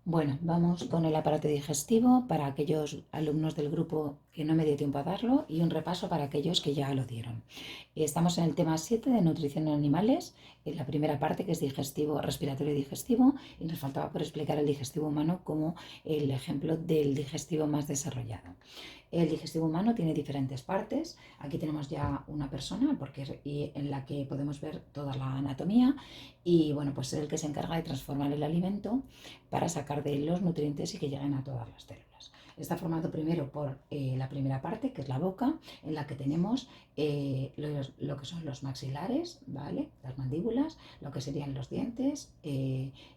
Bueno, vamos con el aparato digestivo para aquellos alumnos del grupo que no me dio tiempo a darlo y un repaso para aquellos que ya lo dieron. Estamos en el tema 7 de nutrición en animales, en la primera parte que es digestivo, respiratorio y digestivo, y nos faltaba por explicar el digestivo humano como el ejemplo del digestivo más desarrollado. El digestivo humano tiene diferentes partes. Aquí tenemos ya una persona en la que podemos ver toda la anatomía y bueno, pues es el que se encarga de transformar el alimento para sacar de él los nutrientes y que lleguen a todas las células. Está formado primero por la primera parte, que es la boca, en la que tenemos lo que son los maxilares, ¿vale? Las mandíbulas, lo que serían los dientes,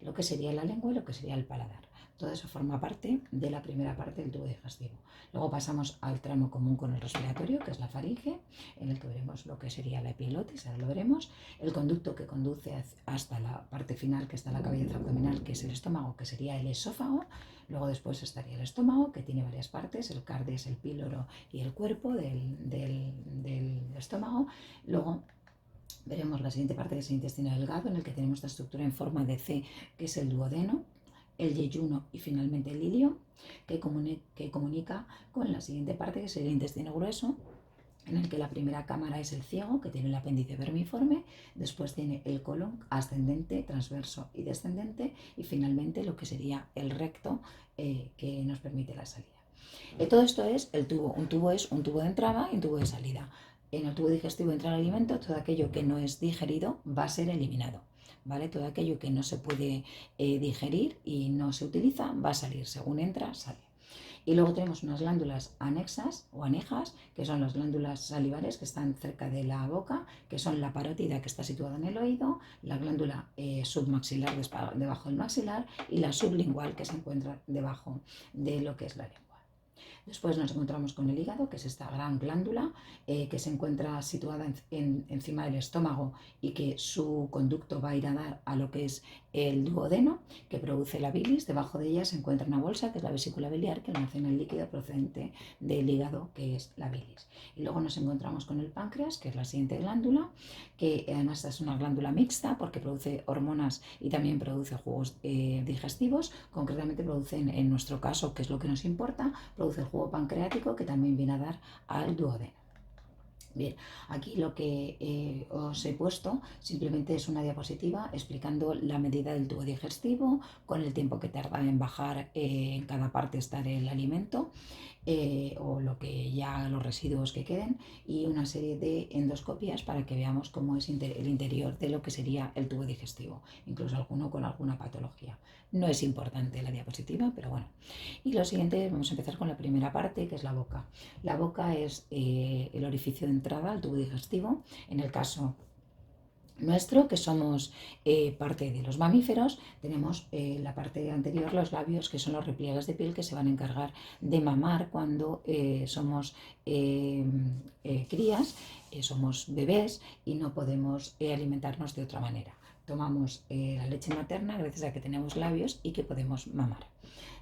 lo que sería la lengua y lo que sería el paladar. Todo eso forma parte de la primera parte del tubo digestivo. Luego pasamos al tramo común con el respiratorio, que es la faringe, en el que veremos lo que sería la epiglotis, ahora lo veremos. El conducto que conduce hasta la parte final, que está la cavidad abdominal, que es el estómago, que sería el esófago. Luego después estaría el estómago, que tiene varias partes, el cardio, el píloro y el cuerpo del estómago. Luego veremos la siguiente parte, que es el intestino delgado, en el que tenemos esta estructura en forma de C, que es el duodeno, el yeyuno y finalmente el ilio, que comunica con la siguiente parte, que es el intestino grueso, en el que la primera cámara es el ciego, que tiene el apéndice vermiforme, después tiene el colon ascendente, transverso y descendente, y finalmente lo que sería el recto, que nos permite la salida. Todo esto es el tubo. Un tubo es un tubo de entrada y un tubo de salida. En el tubo digestivo entra el alimento, todo aquello que no es digerido va a ser eliminado. ¿Vale? Todo aquello que no se puede digerir y no se utiliza va a salir. Según entra, sale. Y luego tenemos unas glándulas anexas o anejas, que son las glándulas salivares que están cerca de la boca, que son la parótida, que está situada en el oído, la glándula submaxilar debajo del maxilar y la sublingual, que se encuentra debajo de lo que es la lengua. Después nos encontramos con el hígado, que es esta gran glándula que se encuentra situada encima del estómago y que su conducto va a ir a dar a lo que es el duodeno, que produce la bilis. Debajo de ella se encuentra una bolsa, que es la vesícula biliar, que almacena el líquido procedente del hígado, que es la bilis. Y luego nos encontramos con el páncreas, que es la siguiente glándula, que además es una glándula mixta porque produce hormonas y también produce jugos digestivos. Concretamente produce, en nuestro caso, que es lo que nos importa, produce el jugo pancreático, que también viene a dar al duodeno. Bien, aquí lo que os he puesto simplemente es una diapositiva explicando la medida del tubo digestivo, con el tiempo que tarda en bajar en cada parte estar el alimento, o lo que ya los residuos que queden, y una serie de endoscopias para que veamos cómo es el interior de lo que sería el tubo digestivo, incluso alguno con alguna patología. No es importante la diapositiva, pero bueno. Y lo siguiente, vamos a empezar con la primera parte, que es la boca. La boca es el orificio de entrada al tubo digestivo. En el caso nuestro, que somos parte de los mamíferos, tenemos la parte anterior, los labios, que son los repliegues de piel que se van a encargar de mamar cuando somos crías, somos bebés y no podemos alimentarnos de otra manera. Tomamos la leche materna gracias a que tenemos labios y que podemos mamar.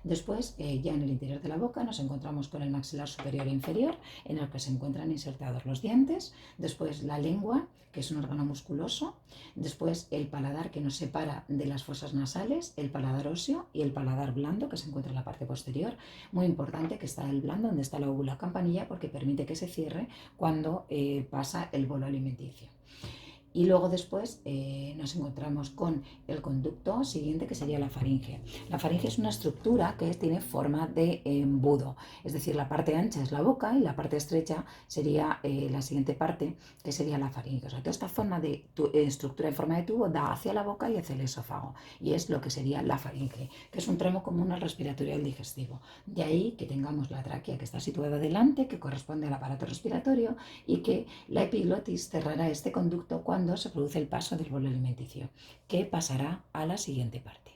Después, ya en el interior de la boca, nos encontramos con el maxilar superior e inferior, en el que se encuentran insertados los dientes. Después, la lengua, que es un órgano musculoso. Después, el paladar, que nos separa de las fosas nasales, el paladar óseo y el paladar blando, que se encuentra en la parte posterior. Muy importante que está el blando, donde está la óvula campanilla, porque permite que se cierre cuando pasa el bolo alimenticio. Y luego después nos encontramos con el conducto siguiente, que sería la faringe. La faringe es una estructura que tiene forma de embudo, es decir, la parte ancha es la boca y la parte estrecha sería la siguiente parte, que sería la faringe. O sea, toda esta forma de estructura en forma de tubo da hacia la boca y hacia el esófago, y es lo que sería la faringe, que es un tramo común al respiratorio y al digestivo. De ahí que tengamos la tráquea, que está situada delante, que corresponde al aparato respiratorio, y que la epiglotis cerrará este conducto cuando se produce el paso del bolo alimenticio, que pasará a la siguiente parte.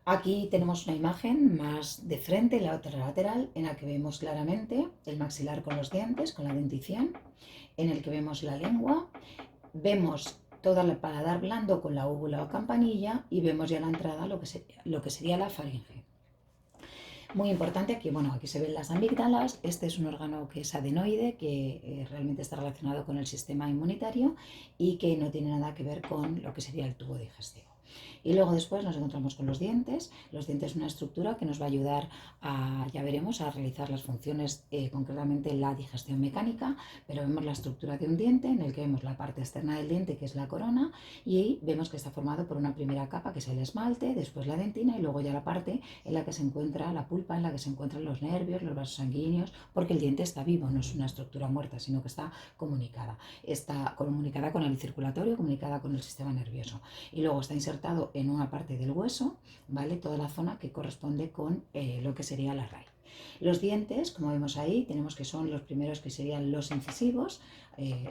Aquí tenemos una imagen más de frente, la otra lateral, en la que vemos claramente el maxilar con los dientes, con la dentición, en el que vemos la lengua, vemos todo el paladar blando con la óvula o campanilla y vemos ya la entrada lo que sería la faringe. Muy importante aquí, bueno, aquí se ven las amígdalas. Este es un órgano que es adenoide, que realmente está relacionado con el sistema inmunitario y que no tiene nada que ver con lo que sería el tubo digestivo. Y luego después nos encontramos con los dientes. Los dientes es una estructura que nos va a ayudar a, ya veremos, a realizar las funciones, concretamente la digestión mecánica, pero vemos la estructura de un diente en el que vemos la parte externa del diente, que es la corona, y vemos que está formado por una primera capa que es el esmalte, después la dentina y luego ya la parte en la que se encuentra la pulpa, en la que se encuentran los nervios, los vasos sanguíneos, porque el diente está vivo, no es una estructura muerta, sino que está comunicada con el circulatorio, comunicada con el sistema nervioso, y luego está insertado en una parte del hueso, ¿vale? Toda la zona que corresponde con lo que sería la raíz. Los dientes, como vemos ahí, tenemos que son los primeros que serían los incisivos,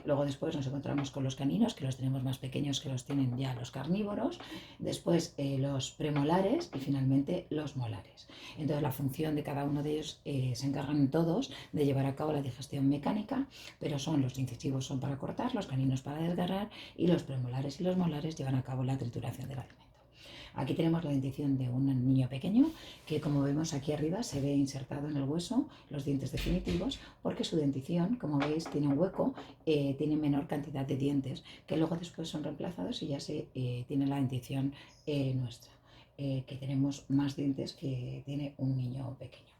luego después nos encontramos con los caninos, que los tenemos más pequeños que los tienen ya los carnívoros, después los premolares y finalmente los molares. Entonces la función de cada uno de ellos se encargan todos de llevar a cabo la digestión mecánica, pero son los incisivos son para cortar, los caninos para desgarrar y los premolares y los molares llevan a cabo la trituración del alimento. Aquí tenemos la dentición de un niño pequeño que, como vemos aquí arriba, se ve insertado en el hueso los dientes definitivos, porque su dentición, como veis, tiene un hueco, tiene menor cantidad de dientes que luego después son reemplazados y ya se tiene la dentición nuestra, que tenemos más dientes que tiene un niño pequeño.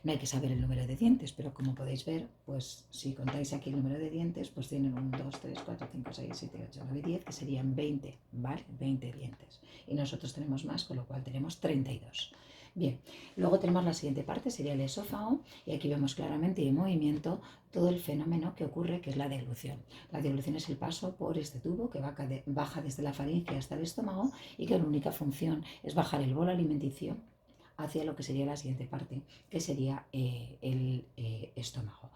No hay que saber el número de dientes, pero como podéis ver, pues si contáis aquí el número de dientes, pues tienen 1, 2, 3, 4, 5, 6, 7, 8, 9, 10, que serían 20, ¿vale? 20 dientes. Y nosotros tenemos más, con lo cual tenemos 32. Bien, luego tenemos la siguiente parte, sería el esófago, y aquí vemos claramente en movimiento todo el fenómeno que ocurre, que es la deglución. La deglución es el paso por este tubo que baja desde la faringe hasta el estómago y que la única función es bajar el bolo alimenticio hacia lo que sería la siguiente parte, que sería el estómago.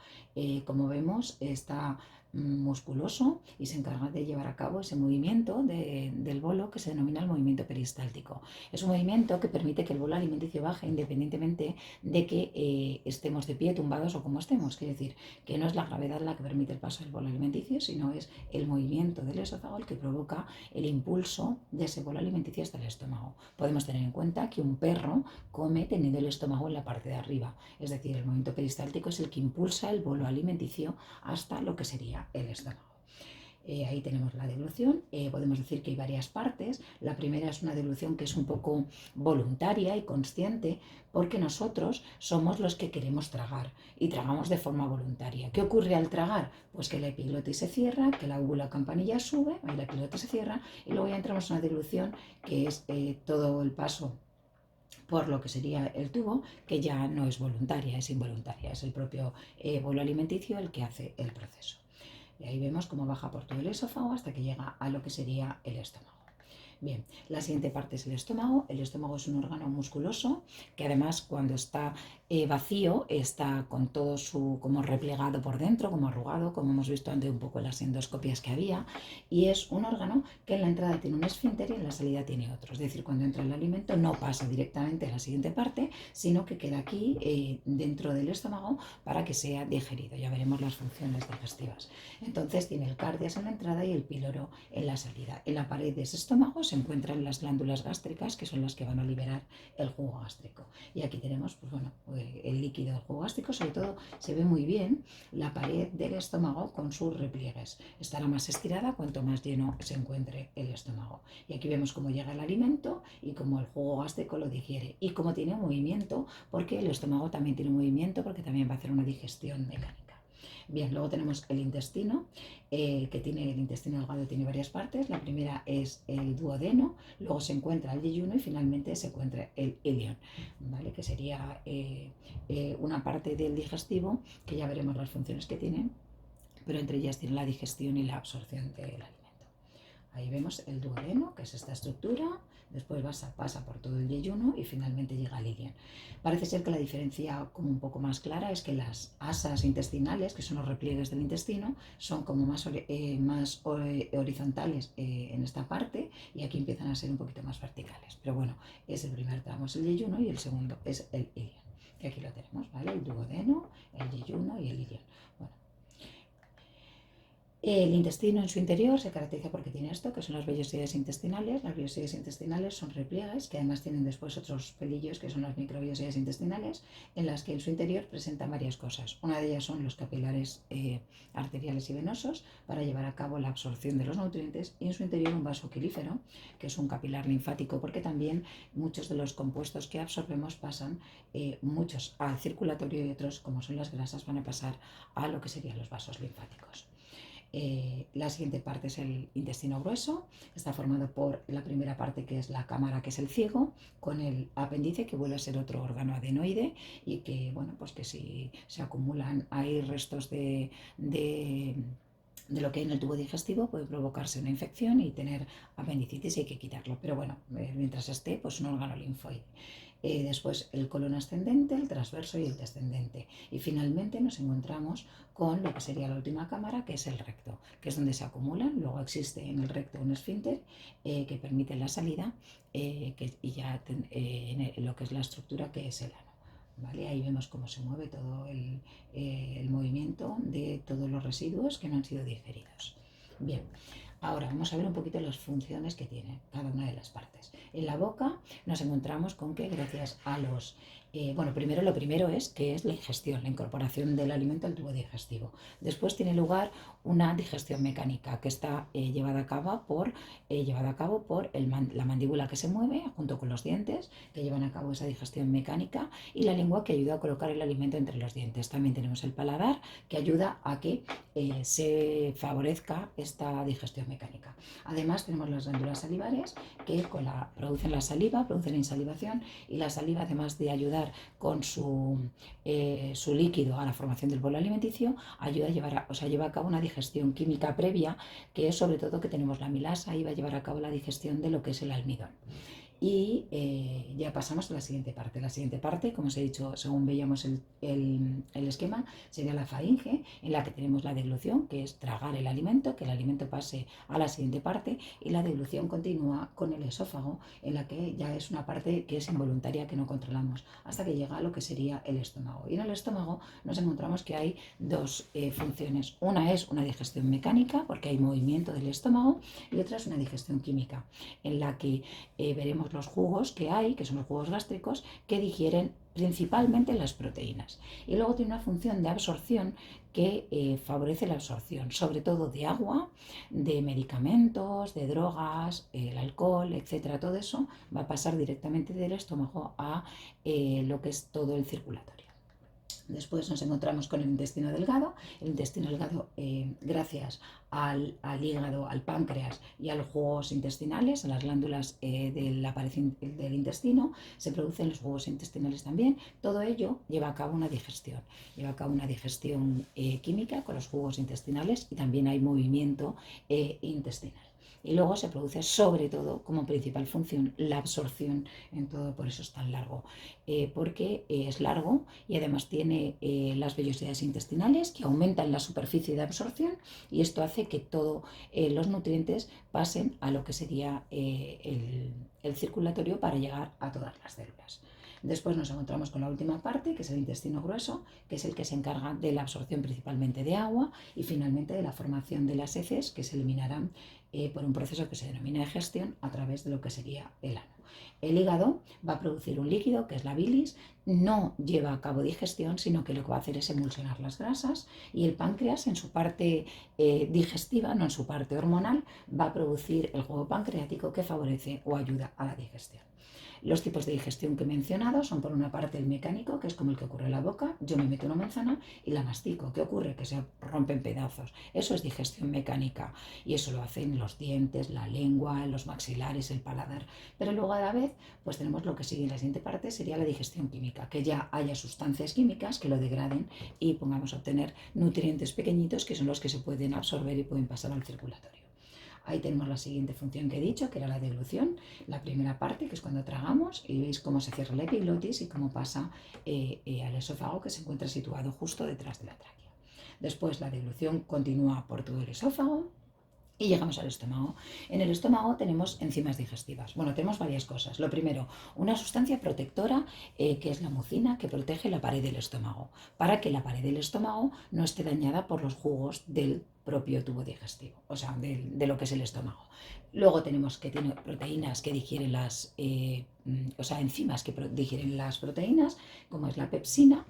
Como vemos, está musculoso y se encarga de llevar a cabo ese movimiento del bolo que se denomina el movimiento peristáltico. Es un movimiento que permite que el bolo alimenticio baje independientemente de que estemos de pie, tumbados o como estemos. Quiere decir que no es la gravedad la que permite el paso del bolo alimenticio, sino es el movimiento del esófago el que provoca el impulso de ese bolo alimenticio hasta el estómago. Podemos tener en cuenta que un perro come teniendo el estómago en la parte de arriba, es decir, el movimiento peristáltico es el que impulsa el bolo alimenticio hasta lo que sería el estómago. Ahí tenemos la deglución. Podemos decir que hay varias partes. La primera es una deglución que es un poco voluntaria y consciente, porque nosotros somos los que queremos tragar y tragamos de forma voluntaria. ¿Qué ocurre al tragar? Pues que la epiglotis se cierra, que la úvula campanilla sube, ahí la epiglotis se cierra y luego ya entramos en una deglución que es todo el paso por lo que sería el tubo, que ya no es voluntaria, es involuntaria, es el propio bolo alimenticio el que hace el proceso. Y ahí vemos cómo baja por todo el esófago hasta que llega a lo que sería el estómago. Bien, la siguiente parte es el estómago. El estómago es un órgano musculoso que además cuando está vacío está con todo su como replegado por dentro, como arrugado, como hemos visto antes un poco en las endoscopias que había, y es un órgano que en la entrada tiene un esfínter y en la salida tiene otro. Es decir, cuando entra el alimento no pasa directamente a la siguiente parte, sino que queda aquí dentro del estómago para que sea digerido. Ya veremos las funciones digestivas. Entonces tiene el cardias en la entrada y el píloro en la salida. En la pared de ese estómago se encuentran las glándulas gástricas, que son las que van a liberar el jugo gástrico. Y aquí tenemos, pues bueno, el líquido del jugo gástrico. Sobre todo se ve muy bien la pared del estómago con sus repliegues. Estará más estirada cuanto más lleno se encuentre el estómago. Y aquí vemos cómo llega el alimento y cómo el jugo gástrico lo digiere. Y cómo tiene un movimiento, porque el estómago también tiene un movimiento, porque también va a hacer una digestión mecánica. Bien, luego tenemos el intestino, que tiene el intestino delgado, tiene varias partes. La primera es el duodeno, luego se encuentra el yeyuno y finalmente se encuentra el ilion, ¿vale? Que sería una parte del digestivo, que ya veremos las funciones que tienen, pero entre ellas tiene la digestión y la absorción del alimento. Ahí vemos el duodeno, que es esta estructura, después pasa por todo el yeyuno y finalmente llega al ilion. Parece ser que la diferencia como un poco más clara es que las asas intestinales, que son los repliegues del intestino, son como más horizontales en esta parte y aquí empiezan a ser un poquito más verticales. Pero bueno, es el primer tramo es el yeyuno y el segundo es el ilion. Y aquí lo tenemos, ¿vale? El duodeno, el yeyuno y el ilion. Bueno, El intestino en su interior se caracteriza porque tiene esto, que son las vellosidades intestinales. Las vellosidades intestinales son repliegues, que además tienen después otros pelillos, que son las microvellosidades intestinales, en las que en su interior presentan varias cosas. Una de ellas son los capilares arteriales y venosos para llevar a cabo la absorción de los nutrientes, y en su interior un vaso aquilífero, que es un capilar linfático, porque también muchos de los compuestos que absorbemos pasan, muchos al circulatorio y otros, como son las grasas, van a pasar a lo que serían los vasos linfáticos. La siguiente parte es el intestino grueso. Está formado por la primera parte, que es la cámara, que es el ciego, con el apéndice, que vuelve a ser otro órgano adenoide, y que, bueno, pues que si se acumulan ahí restos de lo que hay en el tubo digestivo, puede provocarse una infección y tener apendicitis, y hay que quitarlo. Pero bueno, mientras esté, pues un órgano linfoide. Después el colon ascendente, el transverso y el descendente. Y finalmente nos encontramos con lo que sería la última cámara, que es el recto, que es donde se acumulan. Luego existe en el recto un esfínter que permite la salida, y ya en lo que es la estructura, que es el ano. ¿Vale? Ahí vemos cómo se mueve todo el movimiento de todos los residuos que no han sido digeridos. Bien, ahora vamos a ver un poquito las funciones que tiene cada una de las partes. En la boca nos encontramos con que, gracias a los... bueno, primero lo primero es que es la ingestión, la incorporación del alimento al tubo digestivo. Después tiene lugar una digestión mecánica, que está llevada a cabo por la mandíbula, que se mueve junto con los dientes, que llevan a cabo esa digestión mecánica, y la lengua, que ayuda a colocar el alimento entre los dientes. También tenemos el paladar, que ayuda a que se favorezca esta digestión mecánica. Además tenemos las glándulas salivares, que producen la saliva, producen insalivación, y la saliva, además de ayudar con su líquido a la formación del bolo alimenticio, lleva a cabo una digestión química previa, que es sobre todo que tenemos la amilasa, y va a llevar a cabo la digestión de lo que es el almidón. Y ya pasamos a la siguiente parte. La siguiente parte, como os he dicho, según veíamos el esquema, sería la faringe, en la que tenemos la deglución, que es tragar el alimento, que el alimento pase a la siguiente parte, y la deglución continúa con el esófago, en la que ya es una parte que es involuntaria, que no controlamos, hasta que llega a lo que sería el estómago. Y en el estómago nos encontramos que hay dos funciones. Una es una digestión mecánica, porque hay movimiento del estómago, y otra es una digestión química, en la que veremos los jugos que hay, que son los jugos gástricos, que digieren principalmente las proteínas. Y luego tiene una función de absorción, que favorece la absorción, sobre todo de agua, de medicamentos, de drogas, el alcohol, etcétera. Todo eso va a pasar directamente del estómago a lo que es todo el circulatorio. Después nos encontramos con el intestino delgado. El intestino delgado, gracias al hígado, al páncreas y a los jugos intestinales, a las glándulas de la pared del intestino, se producen los jugos intestinales también. Todo ello lleva a cabo una digestión. Lleva a cabo una digestión química con los jugos intestinales, y también hay movimiento intestinal. Y luego se produce, sobre todo, como principal función, la absorción en todo. Por eso es tan largo, porque es largo, y además tiene las vellosidades intestinales, que aumentan la superficie de absorción, y esto hace que todos los nutrientes pasen a lo que sería el circulatorio, para llegar a todas las células. Después nos encontramos con la última parte, que es el intestino grueso, que es el que se encarga de la absorción principalmente de agua, y finalmente de la formación de las heces, que se eliminarán por un proceso que se denomina digestión, a través de lo que sería el ano. El hígado va a producir un líquido, que es la bilis. No lleva a cabo digestión, sino que lo que va a hacer es emulsionar las grasas, y el páncreas, en su parte digestiva, no en su parte hormonal, va a producir el jugo pancreático, que favorece o ayuda a la digestión. Los tipos de digestión que he mencionado son, por una parte, el mecánico, que es como el que ocurre en la boca. Yo me meto una manzana y la mastico. ¿Qué ocurre? Que se rompen pedazos. Eso es digestión mecánica, y eso lo hacen los dientes, la lengua, los maxilares, el paladar. Pero luego, a la vez, pues tenemos lo que sigue en la siguiente parte, sería la digestión química, que ya haya sustancias químicas que lo degraden y pongamos a obtener nutrientes pequeñitos, que son los que se pueden absorber y pueden pasar al circulatorio. Ahí tenemos la siguiente función que he dicho, que era la deglución, la primera parte, que es cuando tragamos, y veis cómo se cierra la epiglotis y cómo pasa al esófago, que se encuentra situado justo detrás de la tráquea. Después la deglución continúa por todo el esófago, y llegamos al estómago. En el estómago tenemos enzimas digestivas. Bueno, tenemos varias cosas. Lo primero, una sustancia protectora, que es la mucina, que protege la pared del estómago, para que la pared del estómago no esté dañada por los jugos del propio tubo digestivo, o sea, de lo que es el estómago. Luego tenemos que tiene proteínas que digieren o sea, enzimas que digieren las proteínas, como es la pepsina.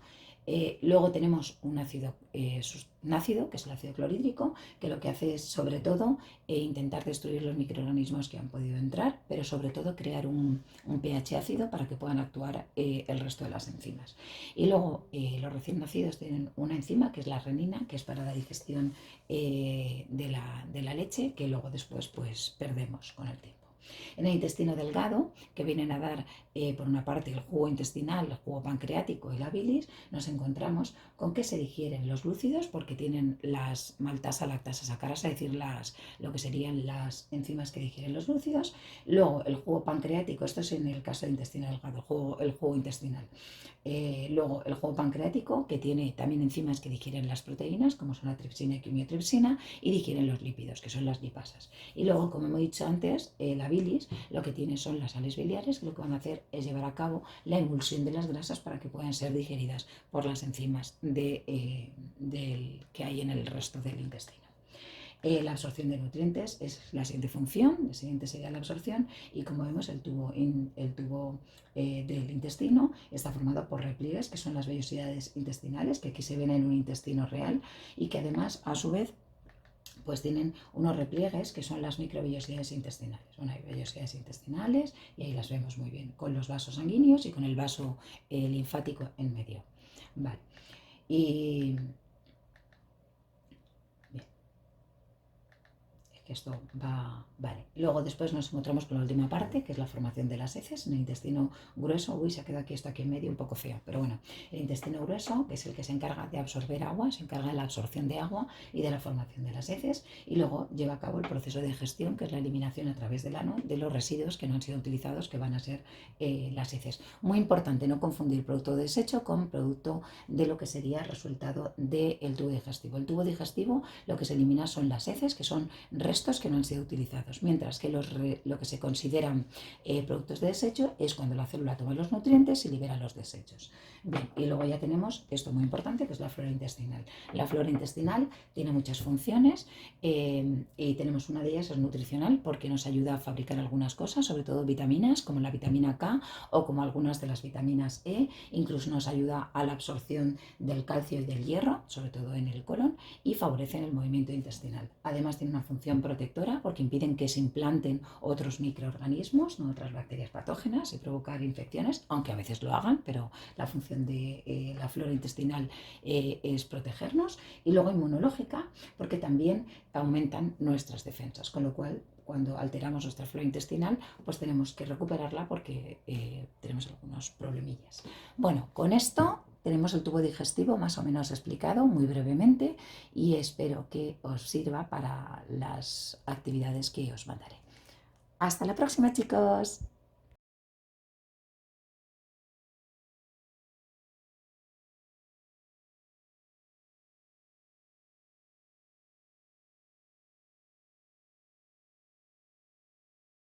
Luego tenemos un ácido, un ácido, que es el ácido clorhídrico, que lo que hace es, sobre todo, intentar destruir los microorganismos que han podido entrar, pero sobre todo crear un pH ácido para que puedan actuar el resto de las enzimas. Y luego los recién nacidos tienen una enzima, que es la renina, que es para la digestión de la leche, que luego después pues perdemos con el tiempo. En el intestino delgado, que vienen a dar por una parte el jugo intestinal, el jugo pancreático y la bilis, nos encontramos con que se digieren los glúcidos porque tienen las maltasa, lactasa, sacarasa, es decir, lo que serían las enzimas que digieren los glúcidos. Luego el jugo pancreático, esto es en el caso del intestino delgado, el jugo intestinal. Luego el jugo pancreático, que tiene también enzimas que digieren las proteínas, como son la tripsina y quimiotripsina, y digieren los lípidos, que son las lipasas. Y luego, como hemos dicho antes, la bilis lo que tiene son las sales biliares, que lo que van a hacer es llevar a cabo la emulsión de las grasas para que puedan ser digeridas por las enzimas que hay en el resto del intestino. La absorción de nutrientes es la siguiente función, la siguiente sería la absorción, y como vemos el tubo del intestino está formado por repliegues, que son las vellosidades intestinales, que aquí se ven en un intestino real y que además a su vez pues tienen unos repliegues que son las microvellosidades intestinales. Bueno, hay vellosidades intestinales y ahí las vemos muy bien, con los vasos sanguíneos y con el vaso linfático en medio. Vale. Y esto va, vale. Luego después nos encontramos con la última parte, que es la formación de las heces en el intestino grueso. Uy, se ha quedado aquí esto aquí en medio un poco feo, pero bueno, el intestino grueso, que es el que se encarga de absorber agua, se encarga de la absorción de agua y de la formación de las heces, y luego lleva a cabo el proceso de digestión, que es la eliminación a través del ano de los residuos que no han sido utilizados, que van a ser las heces. Muy importante no confundir producto de desecho con producto de lo que sería el resultado del tubo digestivo. El tubo digestivo lo que se elimina son las heces, que son restos que no han sido utilizados, mientras que lo que se consideran productos de desecho es cuando la célula toma los nutrientes y libera los desechos. Bien, y luego ya tenemos esto muy importante, que es la flora intestinal. La flora intestinal tiene muchas funciones y tenemos una de ellas, es nutricional, porque nos ayuda a fabricar algunas cosas, sobre todo vitaminas, como la vitamina K o como algunas de las vitaminas E, incluso nos ayuda a la absorción del calcio y del hierro, sobre todo en el colon, y favorecen el movimiento intestinal. Además tiene una función protectora porque impiden que se implanten otros microorganismos, no otras bacterias patógenas, y provocar infecciones, aunque a veces lo hagan, pero la función de la flora intestinal es protegernos. Y luego inmunológica, porque también aumentan nuestras defensas, con lo cual cuando alteramos nuestra flora intestinal, pues tenemos que recuperarla porque tenemos algunos problemillas. Bueno, con esto tenemos el tubo digestivo más o menos explicado muy brevemente y espero que os sirva para las actividades que os mandaré. Hasta la próxima, chicos.